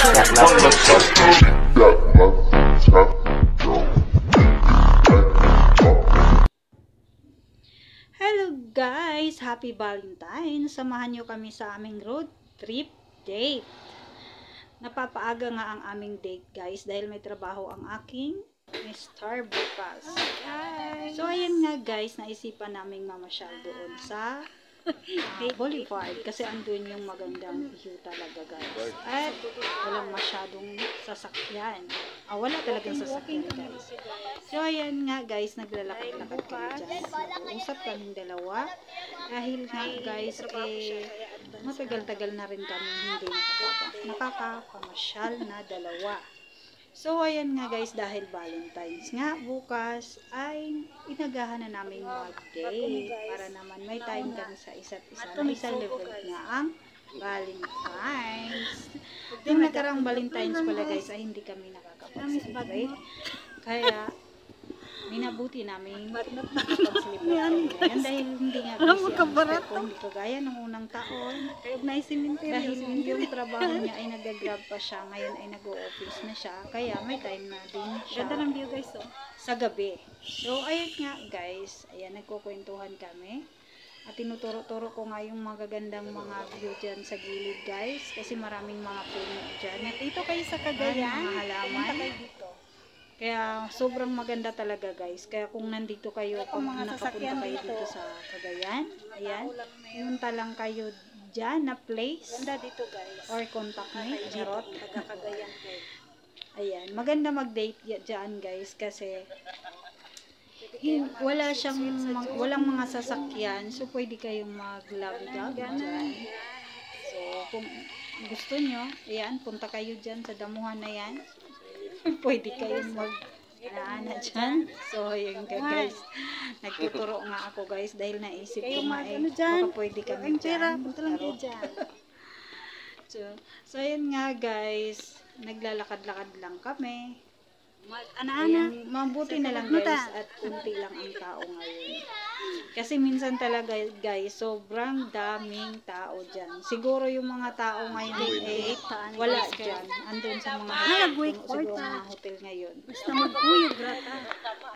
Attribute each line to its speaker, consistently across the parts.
Speaker 1: Hello guys! Happy Valentine's! Samahan nyo kami sa aming road trip date. Napapaaga nga ang aming date guys dahil may trabaho ang aking Mr. bukas. So ayan nga guys, naisipan naming mamasyal doon sa Boulevard kasi andun yung magandang view talaga guys. At walang masyadong sasakyan. Wala talagang sasakyan guys. So ayan nga guys, naglalakad-lakad kami dyan. Nag-uusap kaming dalawa. Dahil nga guys, matagal-tagal na rin kami hindi nakakapamasyal na dalawa. So ayan nga guys, dahil Valentine's nga bukas ay inagahan na namin mag-date para naman may time kami sa isa't isa na i-celebrate nga ang Valentine's. Yung nakarang Valentine's pala guys ay hindi kami nakakapag-celebrate. Kaya minabuti namin makapag-celebrate ngayon dahil hindi nga busy ang mister ko, hindi kagaya ng unang taon. Dahil yung trabaho niya ay nag-grab pa siya, ngayon ay nag-o-office na siya, kaya may time na din siya. Ganda ng view guys sa gabi. So ayun nga guys, ayan, nagkukwentuhan kami. At tinuturo-turo ko nga yung magagandang mga view dyan sa gilid guys, kasi maraming mga puno dyan. At ito kayo sa Cagayan, mga halaman. Kaya sobrang maganda talaga guys. Kaya kung nandito kayo, kung nakapunta kayo dito sa Cagayan, ayan, pumunta lang kayo dyan na place. Ganda dito guys. Or contact me, Jarot. Cagayan guys. Ayan, maganda mag-date dyan guys kasi walang mga sasakyan. So pwede kayong mag-love-love dyan. So kung gusto nyo, ayan, punta kayo dyan sa damuhan na yan. Pwede kayong mag-ana dyan. So, yun guys. Nagtuturo nga ako guys dahil naisip ko nga baka pwede kami dyan. So, yun nga guys. Naglalakad-lakad lang kami. Ayan, mabuti na lang guys at kunti lang ang tao ngayon. Kasi minsan talaga guys, sobrang daming tao dyan. Siguro yung mga tao ngayon wala dyan. Andun sa mga hotel ngayon. Basta magkuyog rata.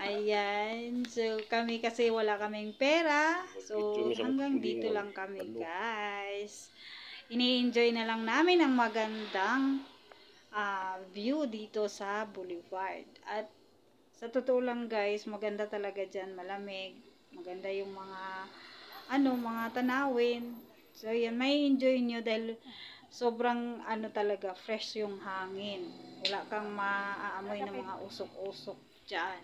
Speaker 1: Ayan. So kami kasi wala kaming pera. So hanggang dito lang kami guys. Ini-enjoy na lang namin ang magandang view dito sa Boulevard. At sa totoo lang guys, maganda talaga dyan, malamig. Maganda yung mga mga tanawin. So yan, may enjoy nyo dahil sobrang talaga fresh yung hangin. Wala kang maaamoy ng mga usok-usok dyan.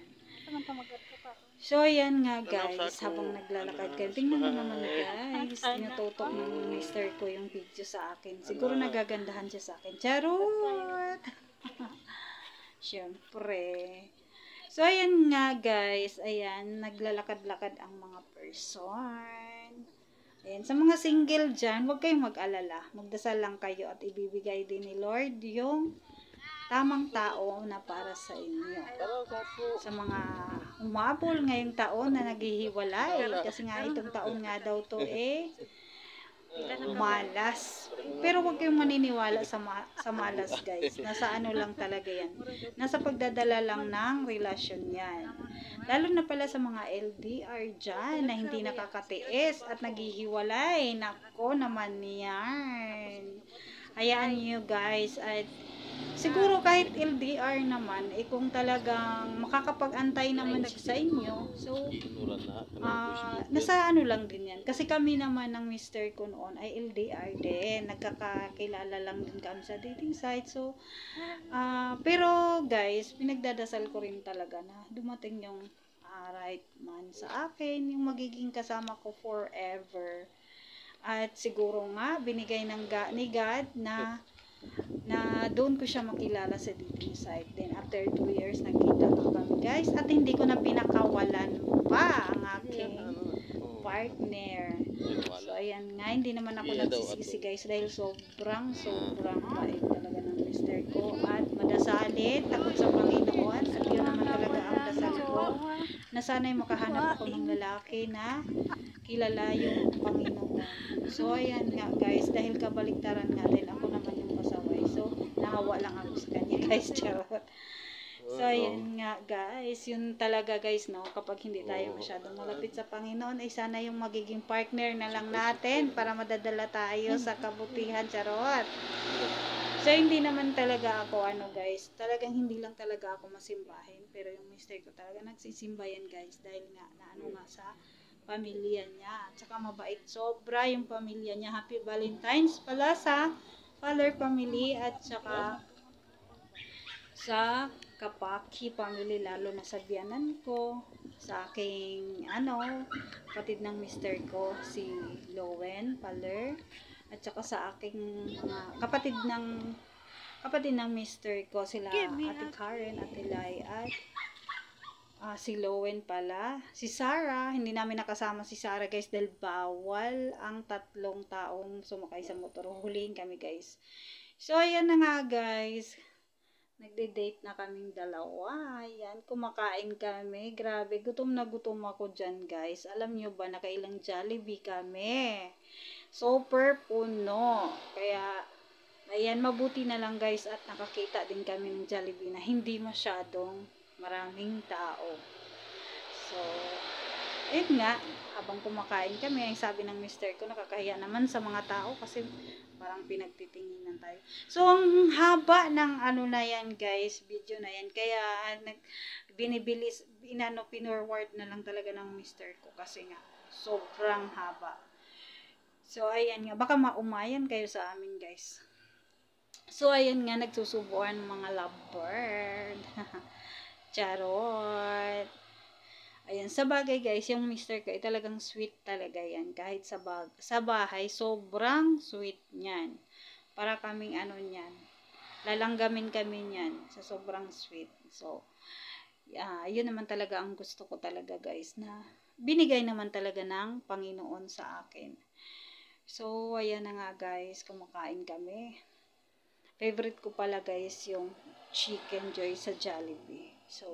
Speaker 1: So yan nga guys, habang naglalakad kayo, tingnan mo naman guys, tinututok ng mister ko yung video sa akin. Siguro nagagandahan siya sa akin. Charot! Siyempre. So, ayan nga guys, ayan, naglalakad-lakad ang mga person. Ayan, sa mga single dyan, huwag kayong mag-alala. Magdasal lang kayo at ibibigay din ni Lord yung tamang tao na para sa inyo. Sa mga umabol ngayong taon na naghihiwalay, kasi nga itong taon nga daw to malas. Pero huwag kayong maniniwala sa malas guys. Nasa lang talaga yan. Nasa pagdadala lang ng relasyon yan. Lalo na pala sa mga LDR dyan na hindi nakakatiis at naghihiwalay. Nako naman yan. Hayaan nyo guys. At siguro kahit LDR naman, kung talagang makakapag-antay naman siya sa inyo, so, nasa lang din yan. Kasi kami naman ng mister ko noon ay LDR din. Nagkakakilala lang din kami sa dating site. So, pero guys, pinagdadasal ko rin talaga na dumating yung right man sa akin, yung magiging kasama ko forever. At siguro nga, binigay ni God na doon ko siya makilala sa dating site. Then after 2 years nagkita na kami guys at hindi ko na pinakawalan pa ang aking partner. So ayan nga, hindi naman ako nagsisisi guys dahil sobrang bait talaga ng mister ko at madasalin, takot sa Panginoon at yun naman talaga ang dasal ko na sana'y makahanap ako ng lalaki na kilala yung Panginoon. So ayan nga guys, dahil kabaliktaran nga din ako naman yung pasaway. So nahawa naawa lang ako sa kanya, guys. Charot. So, yun nga, guys. Yun talaga, guys, no? Kapag hindi tayo masyadong malapit sa Panginoon, ay sana yung magiging partner na lang natin para madadala tayo sa kabutihan. Charot. So, hindi naman talaga ako, guys. Talagang hindi lang talaga ako masimbahin. Pero yung mister ko talaga nagsisimba yan, guys. Dahil nga, nga sa pamilya niya. At saka mabait. Sobra yung pamilya niya. Happy Valentine's pala sa Father family at saka sa Kapaki family, lalo na sa biyanan ko, sa aking kapatid ng mister ko, si Lowen Paler, at saka sa aking mga kapatid ng mister ko, sila Ate Karen, Ate Lai, at si Lowen pala. Si Sarah, hindi namin nakasama si Sarah, guys, dahil bawal ang 3 taong sumakay sa motor. Huliin kami, guys. So, ayan na nga, guys. Nagde-date na kaming dalawa. Ayan, kumakain kami. Grabe, gutom na gutom ako dyan, guys. Alam nyo ba, nakailang Jollibee kami. Super puno. Kaya, ayan, mabuti na lang, guys, at nakakita din kami ng Jollibee na hindi masyadong maraming tao. So, ayun nga, habang kumakain kami, ang sabi ng mister ko, nakakahiya naman sa mga tao kasi parang pinagtitinginan tayo. So, ang haba ng na yan, guys, video na yan. Kaya, pinorward na lang talaga ng mister ko kasi nga, sobrang haba. So, ayan nga, baka maumayan kayo sa amin, guys. So, ayan nga, nagsusubuan mga lovebird. Charot. Ayan, sa bagay, guys, yung mister ko ay talagang sweet talaga yan. Kahit sa bahay, sobrang sweet niyan. Para kaming niyan. Lalanggamin kami niyan sa sobrang sweet. So, yun naman talaga ang gusto ko talaga, guys, na binigay naman talaga ng Panginoon sa akin. So, ayan na nga, guys, kumakain kami. Favorite ko pala, guys, yung Chicken Joy sa Jollibee. So,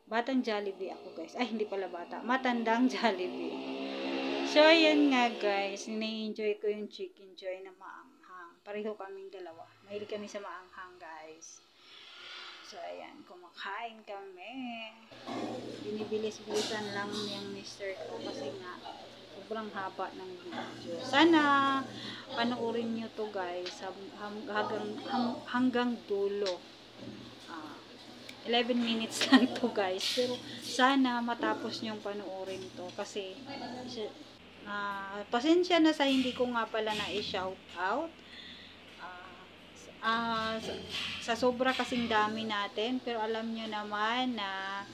Speaker 1: batang Jollibee ako, guys. Ay, hindi pala bata. Matandang Jollibee. So, ayan nga, guys. Nina-enjoy ko yung Chicken Joy na maanghang. Pareho kaming dalawa. Mahilig kami sa maanghang, guys. So, ayan. Kumakain kami. Binibilis-bilisan lang yung mister ko kasi nga sobrang haba ng video. Sana panoorin nyo to, guys, hanggang dulo. 11 minutes lang to, guys. Pero sana matapos nyong panoorin to kasi pasensya na sa hindi ko nga pala na i-shout out. Sa sobra kasing dami natin, pero alam nyo naman na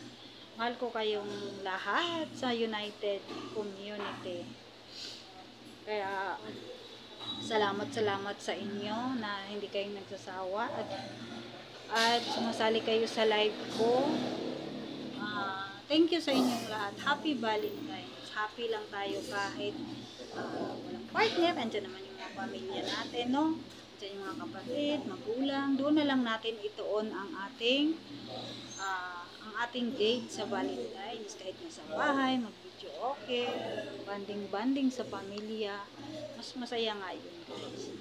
Speaker 1: mahal ko kayong lahat sa United Community. Kaya salamat sa inyo na hindi kayong nagsasawa at sumasali kayo sa live ko. Thank you sa inyong lahat. Happy Valentine's. Happy lang tayo kahit walang partner. Andiyan naman yung mga pamilya natin, no? Andiyan yung mga kapatid, magulang. Doon na lang natin ituon ang ating date sa Valentine's. Kahit nasa bahay, mag-video okay, banding sa pamilya. Mas masaya nga yun, guys.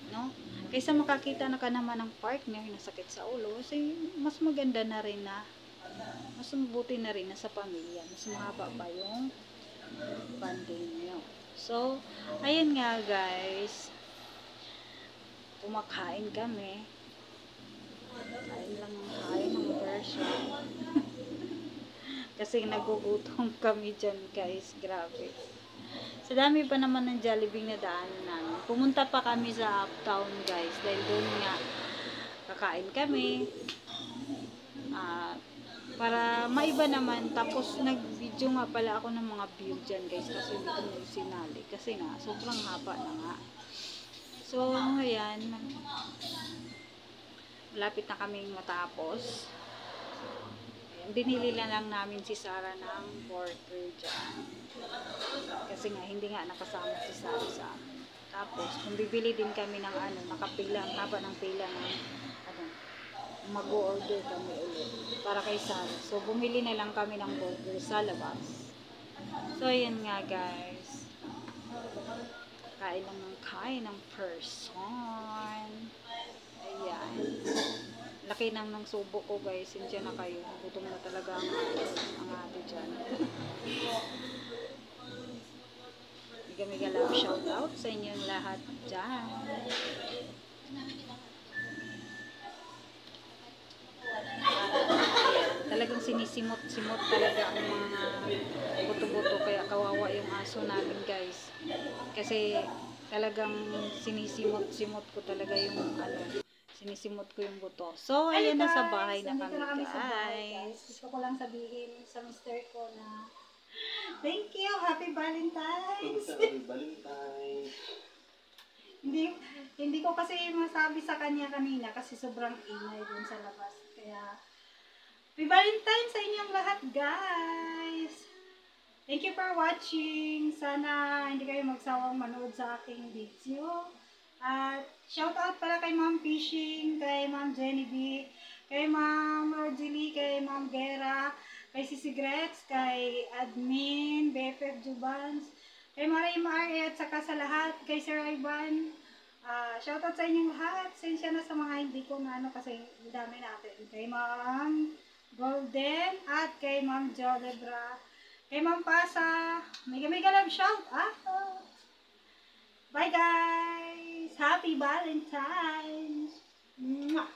Speaker 1: No? Kaysa makakita na ka naman ng partner na sakit sa ulo, kasi mas maganda na rin na, mas mabuti na rin na sa pamilya. Mas mahaba pa yung banding nyo. So, ayun nga, guys. Kumakain kami. Kain ng version. Kasi nagugutom kami dyan, guys. Grabe. Sa dami pa naman ng Jollibee na daanan namin. Pumunta pa kami sa Uptown, guys. Dahil doon nga, kakain kami. Para maiba naman. Tapos, nag-video nga pala ako ng mga view dyan, guys. Kasi hindi ko nung sinali. Kasi nga, sobrang haba na nga. So, ayan. Malapit na kaming matapos. Binili na lang namin si Sarah ng burger dyan. Kasi nga, hindi nga nakasama si Sarah sa amin. Tapos, kung bibili din kami ng nakapila, ang haba ng pila ng mag-order kami ulit para kay Sarah. So, bumili na lang kami ng burger sa labas. So, ayan nga, guys. Kain lang ng kain ng person. Ayan. laki ng subo ko guys. Sinsya na kayo. Gutom na talaga ang ate dyan. Mega love shout out sa inyong lahat dyan. Talagang sinisimot-simot talaga ang mga buto-buto, kaya kawawa yung aso namin guys. Kasi talagang sinisimot-simot ko talaga yung sinisimot ko yung buto. So, ayan na sa bahay na kami guys.
Speaker 2: Gusto ko lang sabihin sa mister ko na thank you, happy Valentine's.
Speaker 3: Happy Valentine's.
Speaker 2: Hindi ko kasi masabi sa kanya kanina kasi sobrang ingay dun sa labas. Kaya happy Valentine's sa inyong lahat guys. Thank you for watching. Sana hindi kayo magsawang manood sa aking video. At shout out pala kay Ma'am Fishing, kay Ma'am Jenny B, kay Ma'am Rogelie, kay Ma'am Vera, kay Sisi Gretz, kay Admin, BFF Jubans, kay Maray Mare, at saka sa lahat, kay Sir Ivan. Shout out sa inyong lahat. Sensya na sa mga hindi ko na kasi dami natin. Kay Ma'am Golden at kay Ma'am Jolebra, kay Ma'am Pasa. Mega love shout out. Bye guys! Happy Valentine's! Mwah!